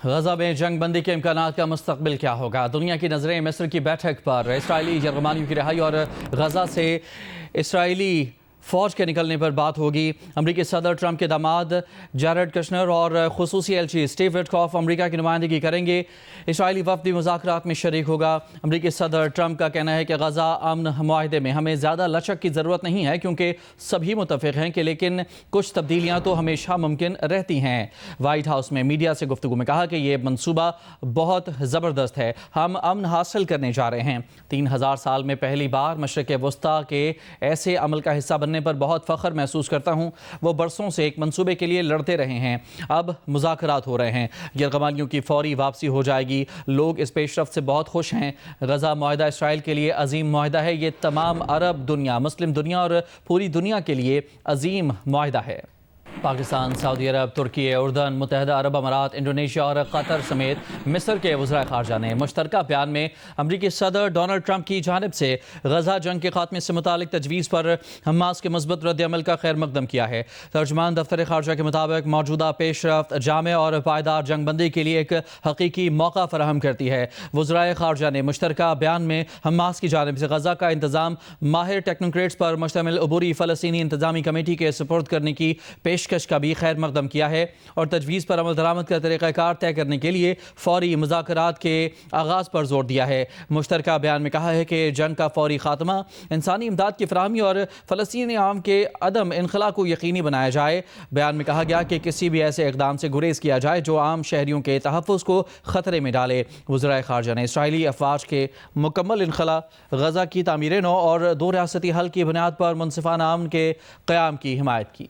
غزہ میں جنگ بندی کے امکانات کا مستقبل کیا ہوگا؟ دنیا کی نظریں مصر کی بیٹھک پر اسرائیلی یرغمالیوں کی رہائی اور غزہ سے اسرائیلی فوج کے نکلنے پر بات ہوگی۔ امریکی صدر ٹرمپ کے داماد جیرڈ کشنر اور خصوصی ایلچی اسٹیو وٹکوف امریکہ کی نمائندگی کریں گے۔ اسرائیلی وفد بھی مذاکرات میں شریک ہوگا۔ امریکی صدر ٹرمپ کا کہنا ہے کہ غزہ امن معاہدے میں ہمیں زیادہ لچک کی ضرورت نہیں ہے کیونکہ سبھی متفق ہیں لیکن کچھ تبدیلیاں تو ہمیشہ ممکن رہتی ہیں۔ وائٹ ہاؤس میں میڈیا سے گفتگو میں کہا کہ یہ منصوبہ بہت زبردست ہے، ہم امن حاصل کرنے جا رہے ہیں۔ 3000 سال میں پہلی بار مشرق وسطیٰ کے ایسے عمل کا حصہ بننے پر بہت فخر محسوس کرتا ہوں۔ وہ برسوں سے ایک منصوبے کے لیے لڑتے رہے ہیں، اب مذاکرات ہو رہے ہیں، یرغمالیوں کی فوری واپسی ہو جائے گی۔ لوگ اس پیش رفت سے بہت خوش ہیں۔ غزہ معاہدہ اسرائیل کے لیے عظیم معاہدہ ہے، یہ تمام عرب دنیا، مسلم دنیا اور پوری دنیا کے لیے عظیم معاہدہ ہے۔ پاکستان، سعودی عرب، ترکی، اردن، متحدہ عرب امارات، انڈونیشیا اور قطر سمیت مصر کے وزراء خارجہ نے مشترکہ بیان میں امریکی صدر ڈونلڈ ٹرمپ کی جانب سے غزہ جنگ کے خاتمے سے متعلق تجویز پر حماس کے مثبت رد عمل کا خیر مقدم کیا ہے۔ ترجمان دفتر خارجہ کے مطابق موجودہ پیش رفت جامع اور پائیدار جنگ بندی کے لیے ایک حقیقی موقع فراہم کرتی ہے۔ وزرائے خارجہ نے مشترکہ بیان میں حماس کی جانب سے غزہ کا انتظام ماہر ٹیکنوکریٹس پر مشتمل عبوری فلسطینی انتظامی کمیٹی کے سپرد کرنے کی پیشکش کا بھی خیر مقدم کیا ہے اور تجویز پر عمل درآمد کا طریقہ کار طے کرنے کے لیے فوری مذاکرات کے آغاز پر زور دیا ہے۔ مشترکہ بیان میں کہا ہے کہ جنگ کا فوری خاتمہ، انسانی امداد کی فراہمی اور فلسطینی عوام کے عدم انخلاء کو یقینی بنایا جائے۔ بیان میں کہا گیا کہ کسی بھی ایسے اقدام سے گریز کیا جائے جو عام شہریوں کے تحفظ کو خطرے میں ڈالے۔ وزرائے خارجہ نے اسرائیلی افواج کے مکمل انخلاء، غزہ کی تعمیر نو اور دو ریاستی حل کی بنیاد پر منصفانہ امن کے قیام کی حمایت کی۔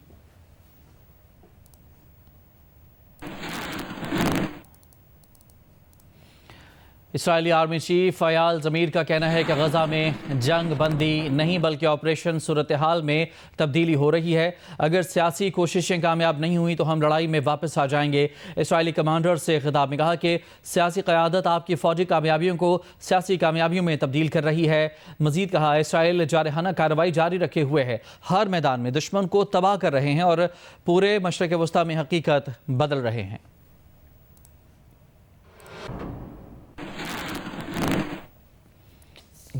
اسرائیلی آرمی چیف ایال زمیر کا کہنا ہے کہ غزہ میں جنگ بندی نہیں بلکہ آپریشن صورتحال میں تبدیلی ہو رہی ہے۔ اگر سیاسی کوششیں کامیاب نہیں ہوئی تو ہم لڑائی میں واپس آ جائیں گے۔ اسرائیلی کمانڈر سے خطاب میں کہا کہ سیاسی قیادت آپ کی فوجی کامیابیوں کو سیاسی کامیابیوں میں تبدیل کر رہی ہے۔ مزید کہا اسرائیل جارحانہ کارروائی جاری رکھے ہوئے ہے، ہر میدان میں دشمن کو تباہ کر رہے ہیں اور پورے مشرق وسطیٰ میں حقیقت بدل رہے ہیں۔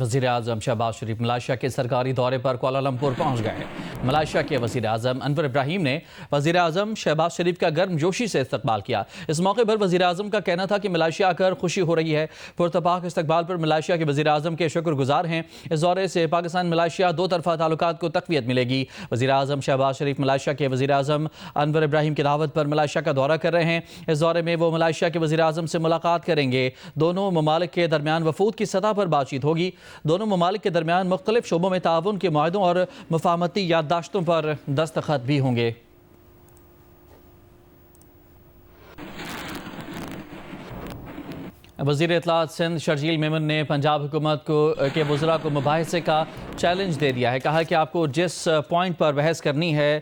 وزیر اعظم شہباز شریف ملائیشیا کے سرکاری دورے پر کوالالمپور پہنچ گئے۔ ملائیشیا کے وزیر اعظم انور ابراہیم نے وزیر اعظم شہباز شریف کا گرم جوشی سے استقبال کیا۔ اس موقع پر وزیر اعظم کا کہنا تھا کہ ملائیشیا آ کر خوشی ہو رہی ہے۔ پرتپاک استقبال پر ملائیشیا کے وزیر اعظم کے شکر گزار ہیں۔ اس دورے سے پاکستان ملائیشیا دو طرفہ تعلقات کو تقویت ملے گی۔ وزیر اعظم شہباز شریف ملائیشیا کے وزیر اعظم انور ابراہیم کی دعوت پر ملائیشیا کا دورہ کر رہے ہیں۔ اس دورے میں وہ ملائیشیا کے وزیر اعظم سے ملاقات کریں گے۔ دونوں ممالک کے درمیان وفود کی سطح پر بات چیت ہوگی۔ دونوں ممالک کے درمیان مختلف شعبوں میں تعاون کے معاہدوں اور مفاہمتی یادداشتوں پر دستخط بھی ہوں گے۔ وزیر اطلاعات سندھ شرجیل میمن نے پنجاب حکومت کے وزراء کو مباحثے کا چیلنج دے دیا ہے۔ کہا کہ آپ کو جس پوائنٹ پر بحث کرنی ہے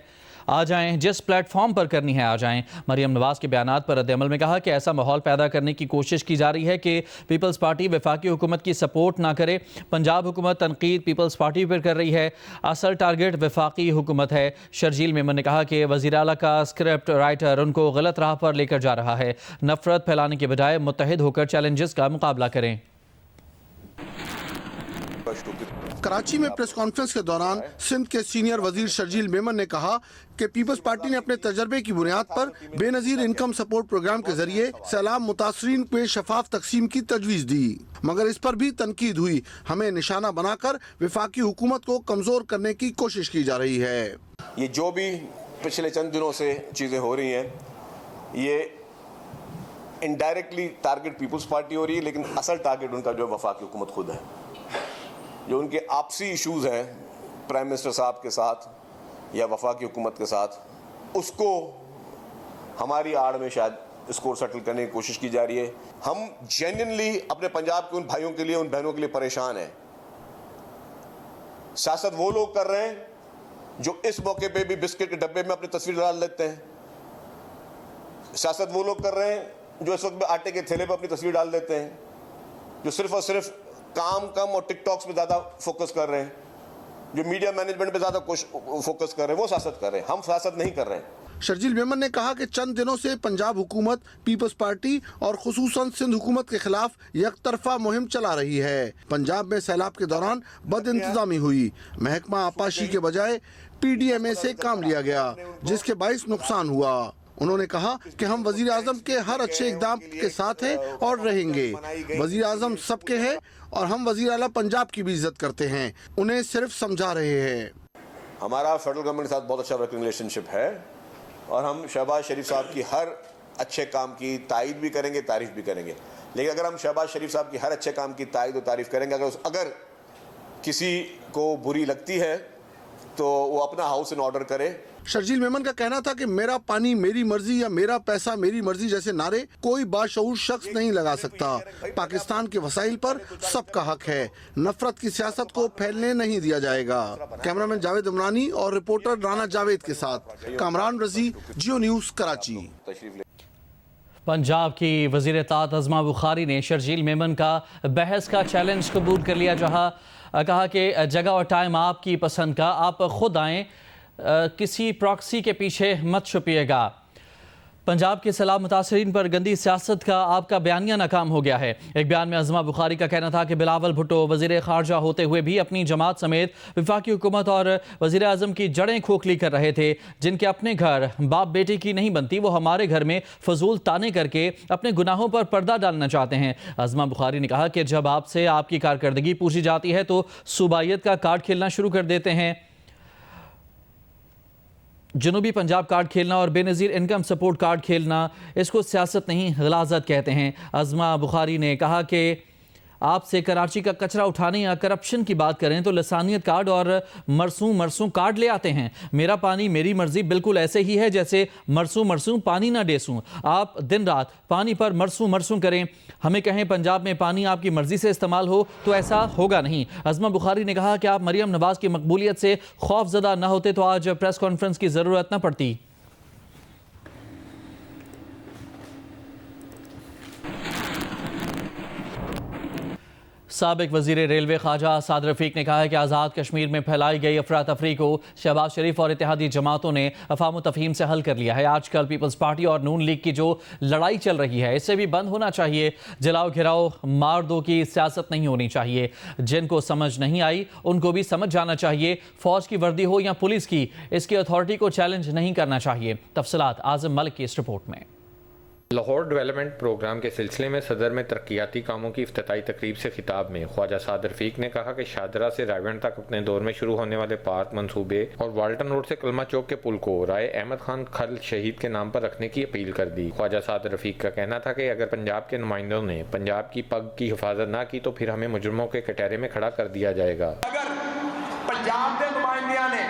آ جائیں، جس پلیٹ فارم پر کرنی ہے آ جائیں۔ مریم نواز کے بیانات پر رد عمل میں کہا کہ ایسا ماحول پیدا کرنے کی کوشش کی جا رہی ہے کہ پیپلز پارٹی وفاقی حکومت کی سپورٹ نہ کرے۔ پنجاب حکومت تنقید پیپلز پارٹی پر کر رہی ہے، اصل ٹارگٹ وفاقی حکومت ہے۔ شرجیل میمن نے کہا کہ وزیر اعلیٰ کا اسکرپٹ رائٹر ان کو غلط راہ پر لے کر جا رہا ہے۔ نفرت پھیلانے کے بجائے متحد ہو کر چیلنجز کا مقابلہ کریں۔ کراچی میں پریس کانفرنس کے دوران سندھ کے سینئر وزیر شرجیل میمن نے کہا کہ پیپلز پارٹی نے اپنے تجربے کی بنیاد پر بے نظیر انکم سپورٹ پروگرام کے ذریعے سیلاب متاثرین کو شفاف تقسیم کی تجویز دی، مگر اس پر بھی تنقید ہوئی۔ ہمیں نشانہ بنا کر وفاقی حکومت کو کمزور کرنے کی کوشش کی جا رہی ہے۔ یہ جو بھی پچھلے چند دنوں سے چیزیں ہو رہی ہیں، یہ انڈائریکٹلی ٹارگٹ پیپلز پارٹی ہو رہی ہے، لیکن اصل ٹارگٹ ان کا جو وفاقی حکومت خود ہے۔ جو ان کے آپسی ایشوز ہیں پرائم منسٹر صاحب کے ساتھ یا وفاقی حکومت کے ساتھ، اس کو ہماری آڑ میں شاید اس کو سیٹل کرنے کی کوشش کی جا رہی ہے۔ ہم جینوئنلی اپنے پنجاب کے ان بھائیوں کے لیے، ان بہنوں کے لیے پریشان ہیں۔ سیاست وہ لوگ کر رہے ہیں جو اس موقع پہ بھی بسکٹ کے ڈبے میں اپنی تصویر ڈال لیتے ہیں۔ سیاست وہ لوگ کر رہے ہیں جو اس وقت آٹے کے تھیلے پہ اپنی تصویر ڈال دیتے ہیں، جو صرف اور صرف کام کم اور ٹک ٹاکس پہ زیادہ فوکس کر رہے ہیں، جو میڈیا مینجمنٹ پہ زیادہ فوکس کر رہے ہیں، وہ سیاست کر رہے ہیں۔ ہم سیاست نہیں کر رہے ہیں۔ शर्जील मेमन ने कहा कि चंद दिनों से पंजाब हुकूमत पीपल्स पार्टी और खुसूसन सिंध हुकूमत के खिलाफ यकतरफा मुहिम चला रही है। पंजाब में सैलाब के दौरान बद इंतजामी हुई, महकमा आपाशी के बजाय PDMA से काम लिया गया, जिसके बाइस नुकसान हुआ। उन्होंने कहा कि हम वजीर आजम के हर अच्छे इकदाम के साथ हैं और रहेंगे। वजीर आजम सबके हैं और हम वजीर आला पंजाब की भी इज्जत करते हैं, उन्हें सिर्फ समझा रहे हैं। हमारा फेडरल गवर्नमेंट के साथ बहुत अच्छा वर्किंग रिलेशनशिप है और हम शहबाज शरीफ साहब की हर अच्छे काम की तारीफ भी करेंगे, तारीफ भी करेंगे। लेकिन अगर हम शहबाज शरीफ साहब की हर अच्छे काम की तारीफ और तारीफ करेंगे, अगर किसी को बुरी लगती है तो वो अपना हाउस इन ऑर्डर करे। शर्जील मेमन का कहना था कि मेरा पानी मेरी मर्जी या मेरा पैसा मेरी मर्जी जैसे नारे कोई बाशऊर शख्स नहीं लगा सकता। पाकिस्तान के वसाइल पर सबका हक है, नफरत की सियासत को फैलने नहीं दिया जाएगा। कैमरामैन जावेद इमरानी और रिपोर्टर राना जावेद के साथ कामरान रजी, जियो न्यूज़, कराची। पंजाब की वज़ीर इत्ताअत अज़मा बुखारी ने शर्जील मेमन का बहस का चैलेंज कबूल कर लिया, जहां कहा कि जगह और टाइम आपकी पसंद का, आप खुद आएँ, किसी प्रॉक्सी के पीछे मत छुपिएगा। पंजाब के सैलाब मुतासरीन पर गंदी सियासत का आपका बयानिया नाकाम हो गया है। एक बयान में अज़मा बुखारी का कहना था कि बिलावल भुट्टो वज़ीर ख़ारजा होते हुए भी अपनी जमात समेत वफाकी हुकूमत और वज़ीर आज़म की जड़ें खोखली कर रहे थे। जिनके अपने घर बाप बेटे की नहीं बनती, वो हमारे घर में फजूल ताने करके अपने गुनाहों पर पर्दा डालना चाहते हैं। अज़मा बुखारी ने कहा कि जब आपसे आपकी कारकर्दगी पूछी जाती है तो सूबाइयत का कार्ड खेलना शुरू कर देते हैं। जनूबी पंजाब कार्ड खेलना और बेनज़ीर इनकम सपोर्ट कार्ड खेलना, इसको सियासत नहीं गलाजत कहते हैं। अज़मा बुखारी ने कहा कि आपसे कराची का कचरा उठाने या करप्शन की बात करें तो लसानियत कार्ड और मरसूम कार्ड ले आते हैं। मेरा पानी मेरी मर्जी बिल्कुल ऐसे ही है जैसे मरसूम पानी ना डेसूं। आप दिन रात पानी पर मरसूम करें, हमें कहें पंजाब में पानी आपकी मर्जी से इस्तेमाल हो तो ऐसा होगा नहीं। अज़मा बुखारी ने कहा कि आप मरियम नवाज़ की मकबूलियत से खौफजदा न होते तो आज प्रेस कॉन्फ्रेंस की ज़रूरत न पड़ती। साबिक वज़ीर रेलवे ख्वाजा साद रफ़ीक ने कहा है कि आज़ाद कश्मीर में फैलाई गई अफरा तफरी को शहबाज शरीफ और इत्तेहादी जमातों ने अफ़ाम तफ़हीम से हल कर लिया है। आजकल पीपल्स पार्टी और नून लीग की जो लड़ाई चल रही है, इससे भी बंद होना चाहिए। जलाओ घिराओ मार दो की सियासत नहीं होनी चाहिए। जिनको समझ नहीं आई उनको भी समझ जाना चाहिए। फ़ौज की वर्दी हो या पुलिस की, इसकी अथॉरिटी को चैलेंज नहीं करना चाहिए। तफसीलात आज़म मलिक की इस रिपोर्ट में। लाहौर डेवलपमेंट प्रोग्राम के सिलसिले में सदर में तरक्याती कामों की इफ्तिताई तकरीब से खिताब में ख्वाजा साद रफ़ीक ने कहा कि शादरा से रायगढ़ तक अपने दौर में शुरू होने वाले पार्क मंसूबे और वाल्टन रोड से कलमा चौक के पुल को राय अहमद खान खल शहीद के नाम पर रखने की अपील कर दी। ख्वाजा साद रफ़ीक का कहना था कि अगर पंजाब के नुमाइंदों ने पंजाब की पग की हिफाजत न की तो फिर हमें मुजरमों के कटहरे में खड़ा कर दिया जाएगा। अगर पंजाब के नुमाइंदियां ने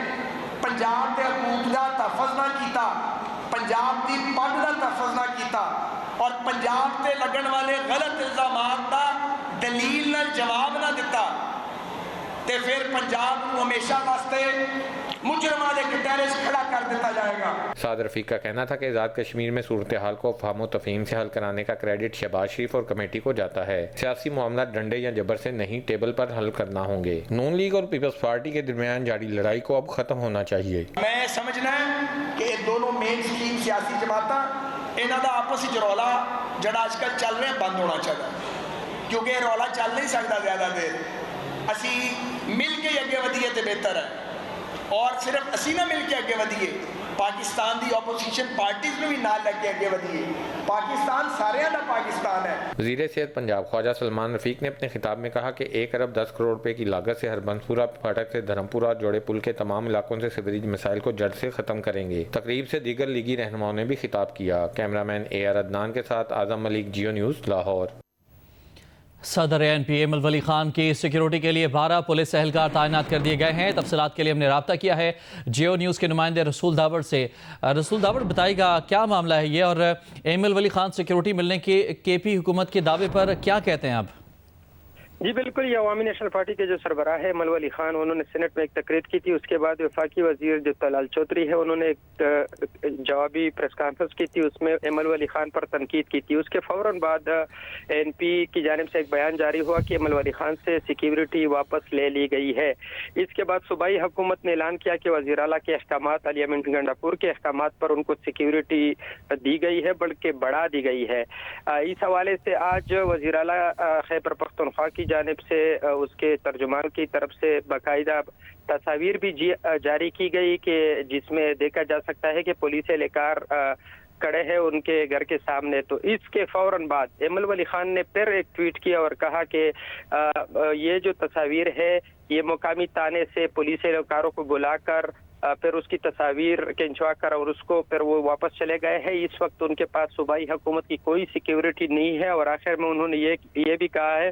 पंजाब के हकूक का तहफ़्फ़ुज़ ना किया, पंजाब की पग का तहफ़्फ़ुज़ ना किया और पंजाब से लगन वाले गलत इल्जामात का दलील नाल जवाब ना दिता ते फिर पंजाब को हमेशा वास्ते मुजरमां दे कटहरे से खड़ा कर दिया जाएगा। साद रफ़ीक का कहना था कि आज़ाद कश्मीर में सूरत हाल को अफ़हाम तफ़हीम से हल कराने का क्रेडिट शहबाज शरीफ और कमेटी को जाता है। सियासी मामला डंडे या जबर से नहीं, टेबल पर हल करना होंगे। नून लीग और पीपल्स पार्टी के दरमियान जारी लड़ाई को अब खत्म होना चाहिए। मैं समझना है कि दोनों मेन स्ट्रीम सियासी जमाता इन्हों का आपस में रौला जड़ा आजकल चल रहा बंद होना चाहिए, क्योंकि रौला चल नहीं सकता ज़्यादा देर। असी मिल के अगे वधिए तो बेहतर है, और सिर्फ असी ना मिल के अगे वधिए, पाकिस्तान की ओपोजिशन पार्टीज में भी नाल लगे अगे वधिए। पाकिस्तान सारे का पाकिस्तान है। वज़ीर सेहत पंजाब ख्वाजा सलमान रफ़ीक ने अपने खिताब में कहा कि 1 अरब 10 करोड़ रुपए की लागत से हरबंसपुरा फाटक से धर्मपुरा जोड़े पुल के तमाम इलाकों से सीवरेज मसाइल को जड़ से खत्म करेंगे। तकरीब से दीगर लीगी रहनुमाओं ने भी खिताब किया। कैमरामैन AR अदनान के साथ आज़म मलिक, जियो न्यूज़, लाहौर। सदर ANP एमल वली खान की सिक्योरिटी के लिए 12 पुलिस एहलकार तैनात कर दिए गए हैं। तफसीलात के लिए हमने रब्ता किया है जियो न्यूज़ के नुमाइंदे रसूल दावड़ से। रसूल दावड़, बताइएगा क्या मामला है ये, और एमल वली खान सिक्योरिटी मिलने के KP हुकूमत के दावे पर क्या कहते हैं आप? جی بالکل، یہ عوامی نیشنل پارٹی کے جو سربراہ ہے ملو علی خان، انہوں نے سینٹ میں ایک تقریر کی تھی. اس کے بعد وفاقی وزیر جو طلال چودھری ہے انہوں نے ایک جوابی پریس کانفرنس کی تھی. اس میں ملو علی خان پر تنقید کی تھی. اس کے فوراً بعد این پی کی جانب سے ایک بیان جاری ہوا کہ ملو علی خان سے سیکیورٹی واپس لے لی گئی ہے. اس کے بعد صوبائی حکومت نے اعلان کیا کہ وزیر اعلیٰ کے احکامات، علی امین گنڈاپور کے احکامات پر ان کو سیکیورٹی دی گئی ہے، بلکہ بڑھا دی گئی ہے. اس حوالے سے آج وزیر اعلیٰ خیبر پختونخوا کی جانب سے اس کے ترجمان کی طرف سے باقاعدہ تصاویر بھی جاری کی گئی کہ جس میں دیکھا جا سکتا ہے کہ پولیس اہلکار کڑے ہیں ان کے گھر کے سامنے. تو اس کے فوراً بعد ملو علی خان نے پھر ایک ٹویٹ کیا اور کہا کہ یہ جو تصاویر ہے یہ مقامی تانے سے پولیس اہلکاروں کو بلا کر پھر اس کی تصاویر کھنچوا کر اور اس کو پھر وہ واپس چلے گئے ہیں. اس وقت ان کے پاس صوبائی حکومت کی کوئی سیکیورٹی نہیں ہے. اور آخر میں انہوں نے یہ بھی کہا ہے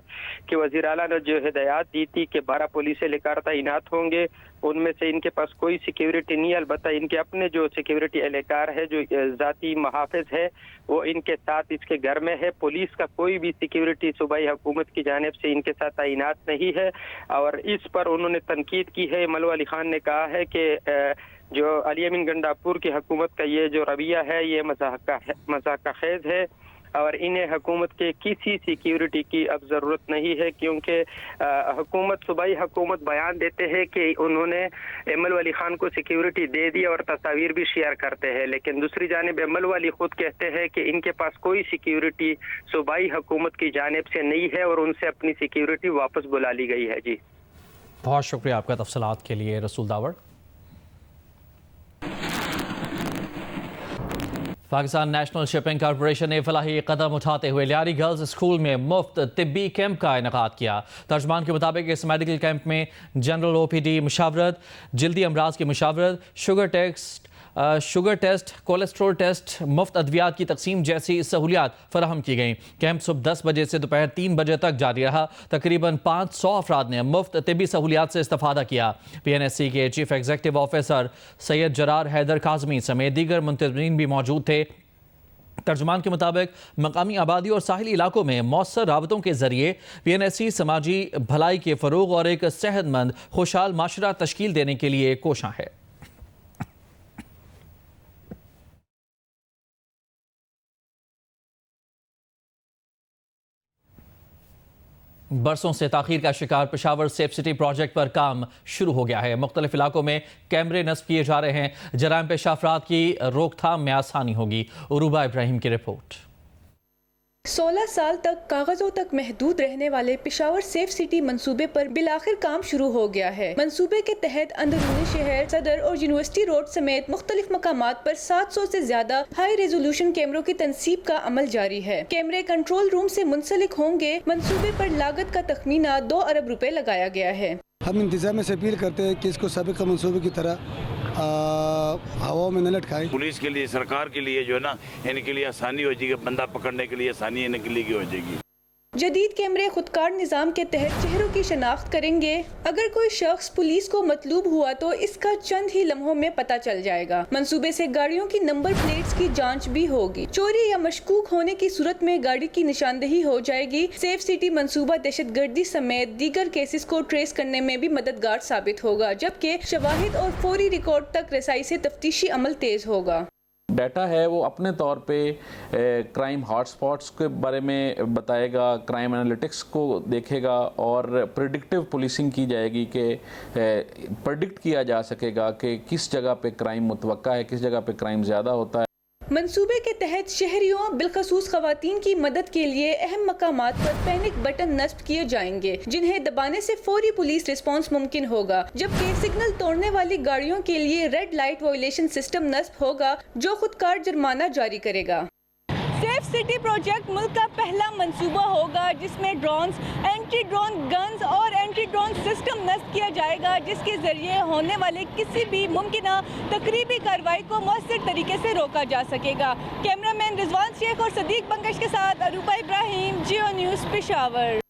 کہ وزیر اعلیٰ نے جو ہدایات دی تھی کہ 12 پولیس اہلکار تعینات ہوں گے، ان میں سے ان کے پاس کوئی سیکیورٹی نہیں ہے. البتہ ان کے اپنے جو سیکیورٹی اہلکار ہے، جو ذاتی محافظ ہے، وہ ان کے ساتھ اس کے گھر میں ہے. پولیس کا کوئی بھی سیکیورٹی صوبائی حکومت کی جانب سے ان کے ساتھ تعینات نہیں ہے. اور اس پر انہوں نے تنقید کی ہے. ملو علی خان نے کہا ہے کہ جو علی امین گنڈاپور کی حکومت کا یہ جو رویہ ہے یہ مذاق خیز ہے اور انہیں حکومت کے کسی سیکیورٹی کی اب ضرورت نہیں ہے، کیونکہ صوبائی حکومت بیان دیتے ہیں کہ انہوں نے ملو علی خان کو سیکیورٹی دے دی اور تصاویر بھی شیئر کرتے ہیں. لیکن دوسری جانب ملو علی خود کہتے ہیں کہ ان کے پاس کوئی سیکیورٹی صوبائی حکومت کی جانب سے نہیں ہے اور ان سے اپنی سیکیورٹی واپس بلا لی گئی ہے. جی بہت شکریہ آپ کا تفصیلات کے لیے رسول Dawar. Pakistan national shipping corporation نے فلاحی قدم اٹھاتے ہوئے لیاری گرلز اسکول میں مفت طبی کیمپ کا انعقاد کیا. ترجمان کے مطابق اس میڈیکل کیمپ میں جنرل او پی ڈی مشاورت، جلدی امراض کی مشاورت، شوگر ٹیسٹ، کولیسٹرول ٹیسٹ، مفت ادویات کی تقسیم جیسی سہولیات فراہم کی گئیں. کیمپ صبح 10 بجے سے دوپہر 3 بجے تک جاری رہا. تقریباً 500 افراد نے مفت طبی سہولیات سے استفادہ کیا. پی این ایس سی کے چیف ایگزیکٹو آفیسر سید جرار حیدر کاظمی سمیت دیگر منتظمین بھی موجود تھے. ترجمان کے مطابق مقامی آبادی اور ساحلی علاقوں میں مؤثر رابطوں کے ذریعے پی این ایس سی سماجی بھلائی کے فروغ اور ایک صحت مند خوشحال معاشرہ تشکیل دینے کے لیے کوشاں ہے. برسوں سے تاخیر کا شکار پشاور سیف سٹی پروجیکٹ پر کام شروع ہو گیا ہے. مختلف علاقوں میں کیمرے نصب کیے جا رہے ہیں. جرائم پیشہ افراد کی روک تھام میں آسانی ہوگی. عروبہ ابراہیم کی رپورٹ. 16 سال تک کاغذوں تک محدود رہنے والے پشاور سیف سٹی منصوبے پر بالآخر کام شروع ہو گیا ہے. منصوبے کے تحت اندرونی شہر، صدر اور یونیورسٹی روڈ سمیت مختلف مقامات پر 700 سے زیادہ ہائی ریزولوشن کیمروں کی تنصیب کا عمل جاری ہے. کیمرے کنٹرول روم سے منسلک ہوں گے. منصوبے پر لاگت کا تخمینہ 2 ارب روپے لگایا گیا ہے. ہم انتظامیہ سے اپیل کرتے ہیں کہ اس کو سابقہ منصوبے کی طرح ہوا میں نہ لٹکائے. پولیس کے لیے، سرکار کے لیے جو ہے نا، ان کے لیے آسانی ہو جائے گی، بندہ پکڑنے کے لیے آسانی ان کے لیے ہو جائے گی. جدید کیمرے خودکار نظام کے تحت چہروں کی شناخت کریں گے. اگر کوئی شخص پولیس کو مطلوب ہوا تو اس کا چند ہی لمحوں میں پتہ چل جائے گا. منصوبے سے گاڑیوں کی نمبر پلیٹس کی جانچ بھی ہوگی. چوری یا مشکوک ہونے کی صورت میں گاڑی کی نشاندہی ہو جائے گی. سیف سٹی منصوبہ دہشت گردی سمیت دیگر کیسز کو ٹریس کرنے میں بھی مددگار ثابت ہوگا، جبکہ شواہد اور فوری ریکارڈ تک رسائی سے تفتیشی عمل تیز ہوگا. ڈیٹا ہے وہ اپنے طور پہ کرائم ہاٹ سپاٹس کے بارے میں بتائے گا، کرائم انالیٹکس کو دیکھے گا اور پریڈکٹیو پولیسنگ کی جائے گی کہ پریڈکٹ کیا جا سکے گا کہ کس جگہ پہ کرائم متوقع ہے، کس جگہ پہ کرائم زیادہ ہوتا ہے. منصوبے کے تحت شہریوں بالخصوص خواتین کی مدد کے لیے اہم مقامات پر پینک بٹن نصب کیے جائیں گے، جنہیں دبانے سے فوری پولیس رسپانس ممکن ہوگا، جبکہ سگنل توڑنے والی گاڑیوں کے لیے ریڈ لائٹ وائلیشن سسٹم نصب ہوگا جو خودکار جرمانہ جاری کرے گا. سیف سٹی پروجیکٹ ملک کا پہلا منصوبہ ہوگا جس میں ڈرونز، اینٹی ڈرون گنز اور اینٹی ڈرون سسٹم نصب کیا جائے گا، جس کے ذریعے ہونے والے کسی بھی ممکنہ تقریبی کارروائی کو مؤثر طریقے سے روکا جا سکے گا. کیمرہ مین رضوان شیخ اور صدیق بنگش کے ساتھ عروبہ ابراہیم، جیو نیوز پشاور.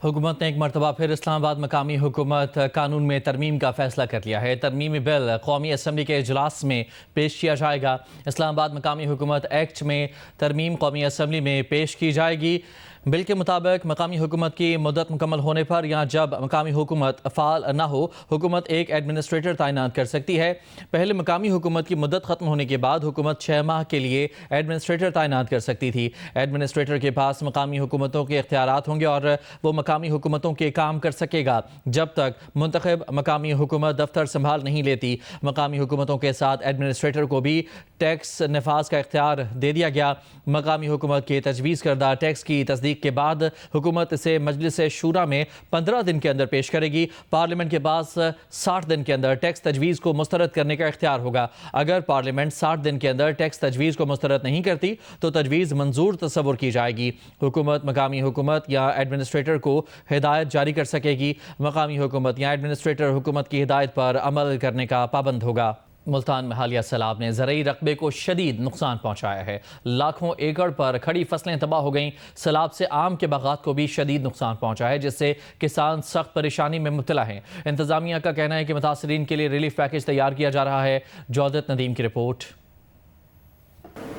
حکومت نے ایک مرتبہ پھر اسلام آباد مقامی حکومت قانون میں ترمیم کا فیصلہ کر لیا ہے. ترمیمی بل قومی اسمبلی کے اجلاس میں پیش کیا جائے گا. اسلام آباد مقامی حکومت ایکٹ میں ترمیم قومی اسمبلی میں پیش کی جائے گی. बिल के मुताबिक मकामी हुकूमत की मुद्दत मुकम्मल होने पर या जब मकामी हुकूमत फ़ाल न हो, हुकूमत एक एडमिनिस्ट्रेटर तैनात कर सकती है। पहले मकामी हुकूमत की मुद्दत ख़त्म होने के बाद हुकूमत 6 माह के लिए एडमिनिस्ट्रेटर तैनात कर सकती थी। एडमिनिस्ट्रेटर के पास मकामी हुकूमतों के इख्तियारात होंगे और वो मकामी हुकूमतों के काम कर सकेगा जब तक मुंतखब मकामी हुकूमत दफ्तर संभाल नहीं लेती। मकामी हुकूमतों के साथ एडमिनिस्ट्रेटर को भी टैक्स नफाज का इख्तियार दे दिया गया। मकामी हुकूमत के तजवीज़ करदा टैक्स की तस्दीक के बाद हुकूमत इसे मजलिस शूरा में 15 दिन के अंदर पेश करेगी। पार्लियामेंट के पास 60 दिन के अंदर टैक्स तजवीज़ को मुस्तरद करने का इख्तियार होगा। अगर पार्लियामेंट 60 दिन के अंदर टैक्स तजवीज़ को मुस्तरद नहीं करती तो तजवीज़ मंजूर तस्वुर की जाएगी। हुकूमत मकामी हुकूमत या एडमिनिस्ट्रेटर को हिदायत जारी कर सकेगी। मकामी हुकूमत या एडमिनिस्ट्रेटर हुकूमत की हिदायत पर अमल करने का पाबंद होगा। मुल्तान में हालिया सैलाब ने ज़रई रकबे को शदीद नुकसान पहुँचाया है। लाखों एकड़ पर खड़ी फसलें तबाह हो गईं। सैलाब से आम के बागात को भी शदीद नुकसान पहुँचा है, जिससे किसान सख्त परेशानी में मुब्तला हैं। इंतज़ामिया का कहना है कि मुतासरीन के लिए रिलीफ पैकेज तैयार किया जा रहा है। जौदत नदीम की रिपोर्ट।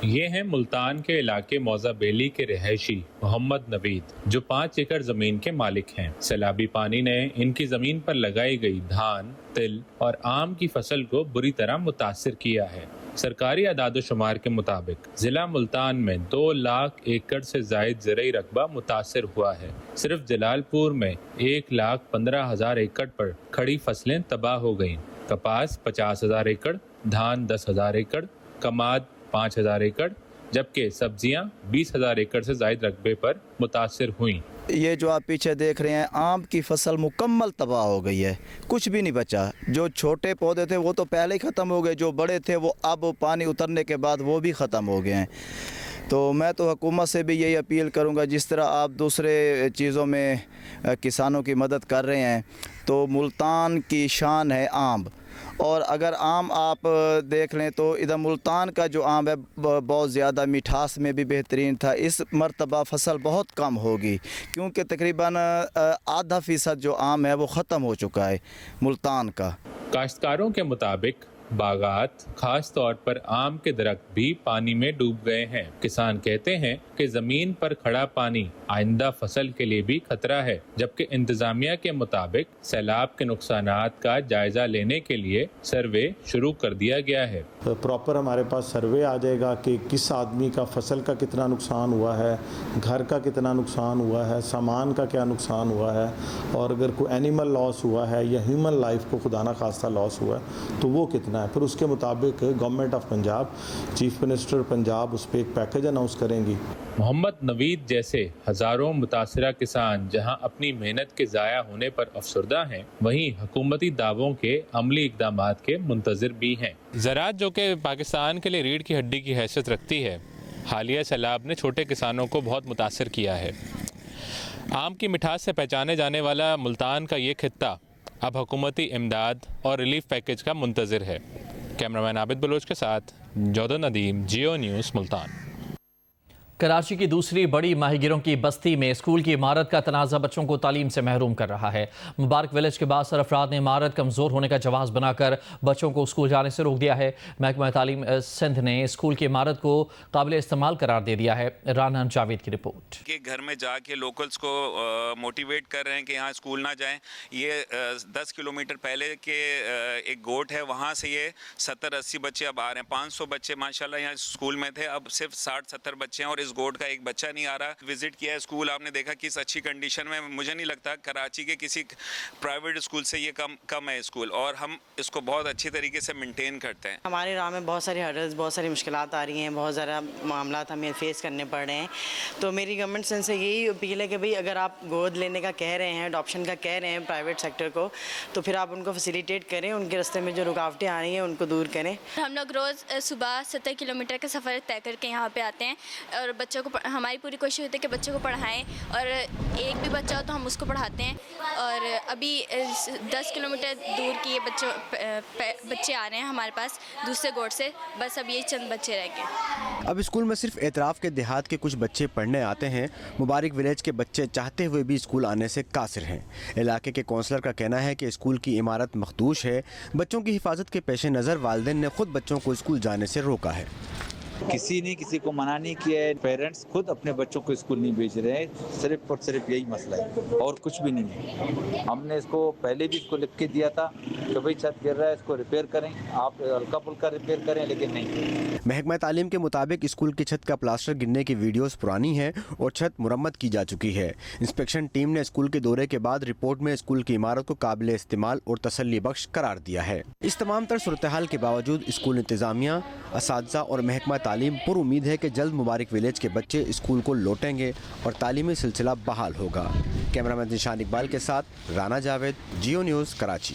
ये हैं मुल्तान के इलाके मौजा बेली के रहायशी मोहम्मद नवीद, जो 5 एकड़ जमीन के मालिक हैं। सैलाबी पानी ने इनकी जमीन पर लगाई गई धान, तिल और आम की फसल को बुरी तरह मुतासिर किया है। सरकारी आदाद-ओ-शुमार के मुताबिक जिला मुल्तान में 2 लाख एकड़ से जायद ज़रई रकबा मुतासिर हुआ है। सिर्फ जलालपुर में 1,15,000 एकड़ पर खड़ी फसलें तबाह हो गईं। कपास 50,000 एकड़, धान 10,000 एकड़, कमाद 5,000 एकड़, जबकि सब्जियां 20,000 एकड़ से जायद रकबे पर मुतासिर हुई। ये जो आप पीछे देख रहे हैं, आम की फसल मुकम्मल तबाह हो गई है, कुछ भी नहीं बचा। जो छोटे पौधे थे वो तो पहले ही ख़त्म हो गए, जो बड़े थे वो अब पानी उतरने के बाद वो भी ख़त्म हो गए हैं। तो मैं तो हुकूमत से भी यही अपील करूंगा, जिस तरह आप दूसरे चीज़ों में किसानों की मदद कर रहे हैं, तो मुल्तान की शान है आम। और अगर आम आप देख लें तो इधर मुल्तान का जो आम है बहुत ज़्यादा मिठास में भी बेहतरीन था। इस मरतबा फसल बहुत कम होगी, क्योंकि तकरीबन आधा फीसद जो आम है वो ख़त्म हो चुका है मुल्तान का। काश्तकारों के मुताबिक बागात, खास तौर पर आम के दरख्त भी पानी में डूब गए हैं। किसान कहते हैं कि जमीन पर खड़ा पानी आइंदा फसल के लिए भी खतरा है, जबकि इंतजामिया के मुताबिक सैलाब के नुकसानात का जायजा लेने के लिए सर्वे शुरू कर दिया गया है। प्रॉपर हमारे पास सर्वे आ जाएगा कि किस आदमी का फसल का कितना नुकसान हुआ है, घर का कितना नुकसान हुआ है, सामान का क्या नुकसान हुआ है, और अगर कोई एनिमल लॉस हुआ है या ह्यूमन लाइफ को खुदा न खास्ता लॉस हुआ है तो वो कितना है। फिर उसके मुताबिक government of Punjab, chief minister Punjab उस पर एक पैकेज अनाउंस करेंगी। मोहम्मद नवीद जैसे हजारों मुतासरा किसान जहां अपनी मेहनत के ज़ाया होने पर अफसरदा हैं, वहीं हुकूमती दावों के अमली इक़दामात के मुंतज़िर भी हैं। ज़राअत, जो कि पाकिस्तान के लिए रीढ़ की हड्डी की हैसियत रखती है, हालिया सैलाब ने छोटे किसानों को बहुत मुतासर किया है। आम की मिठास से पहचाने जाने वाला मुल्तान का ये खित्ता अब हुकूमती इमदाद और रिलीफ पैकेज का मुंतज़िर है। कैमरामैन आबिद बलोच के साथ जौदत नदीम, जियो न्यूज़, मुल्तान। कराची की दूसरी बड़ी माहीगिरों की बस्ती में स्कूल की इमारत का तनाज़ा बच्चों को तालीम से महरूम कर रहा है। मुबारक विलेज के बाद अफराद ने इमारत कमज़ोर होने का जवाब बनाकर बच्चों को स्कूल जाने से रोक दिया है। महकमा तालीम सिंध ने स्कूल की इमारत को काबिल इस्तेमाल करार दे दिया है। राना जावेद की रिपोर्ट। कि घर में जाके लोकल्स को मोटिवेट कर रहे हैं कि यहाँ स्कूल ना जाएं। ये 10 किलोमीटर पहले के एक गोट है, वहाँ से ये 70-80 बच्चे अब आ रहे हैं। 500 बच्चे माशाल्लाह यहाँ स्कूल में थे, अब सिर्फ 60-70 बच्चे हैं और गोट का एक बच्चा नहीं आ रहा। विजिट किया है स्कूल, आपने देखा किस अच्छी कंडीशन में। मुझे नहीं लगता कराची के किसी प्राइवेट स्कूल से ये कम है स्कूल, और हम इसको बहुत अच्छी तरीके से मेंटेन करते हैं। हमारे राह में बहुत सारी हर्डल्स, बहुत सारी मुश्किलात आ रही हैं, बहुत ज़्यादा मामला हमें फेस करने पड़ रहे हैं। तो मेरी गवर्नमेंट से यही अपील है कि भाई अगर आप गोद लेने का कह रहे हैं, अडॉप्शन का कह रहे हैं प्राइवेट सेक्टर को, तो फिर आप उनको फैसिलिटेट करें, उनके रास्ते में जो रुकावटें आ रही हैं उनको दूर करें। हम लोग रोज़ सुबह 70 किलोमीटर का सफ़र तय करके यहाँ पे आते हैं और बच्चों को, हमारी पूरी कोशिश होती है कि बच्चों को पढ़ाएं, और एक भी बच्चा हो तो हम उसको पढ़ाते हैं। और अभी 10 किलोमीटर दूर की ये बच्चे आ रहे हैं हमारे पास दूसरे गोट से, बस अब यही चंद बच्चे रह गए। अब स्कूल में सिर्फ एतराफ़ के देहात के कुछ बच्चे पढ़ने आते हैं। मुबारक विलेज के बच्चे चाहते हुए भी स्कूल आने से कासिर हैं। इलाके के कौंसलर का कहना है कि स्कूल की इमारत मखदूश है। बच्चों की हिफाजत के पेश नज़र वालिदैन ने खुद बच्चों को स्कूल जाने से रोका है। किसी ने किसी को मना नहीं किया है, पेरेंट्स खुद अपने बच्चों को स्कूल नहीं भेज रहे हैं, सिर्फ और सिर्फ यही मसला है और कुछ भी नहीं है। हमने इसको पहले भी इसको लिख के दिया था कि भाई छत गिर रहा है, इसको रिपेयर करें, आप हल्का फुल्का रिपेयर करें, लेकिन नहीं। महकमा तालीम के मुताबिक स्कूल की छत का प्लास्टर गिरने की वीडियोस पुरानी है और छत मुरम्मत की जा चुकी है। इंस्पेक्शन टीम ने स्कूल के दौरे के बाद रिपोर्ट में स्कूल की इमारत को काबिल इस्तेमाल और तसल्ली बख्श करार दिया है। इस तमाम तर सूरत हाल के बावजूद स्कूल इंतजामिया, असातिज़ा और महकमा तालीम पुर उम्मीद है कि जल्द मुबारक विलेज के बच्चे स्कूल को लौटेंगे और तालीमी सिलसिला बहाल होगा। कैमरामैन निशान इकबाल के साथ राना जावेद, जियो न्यूज़, कराची।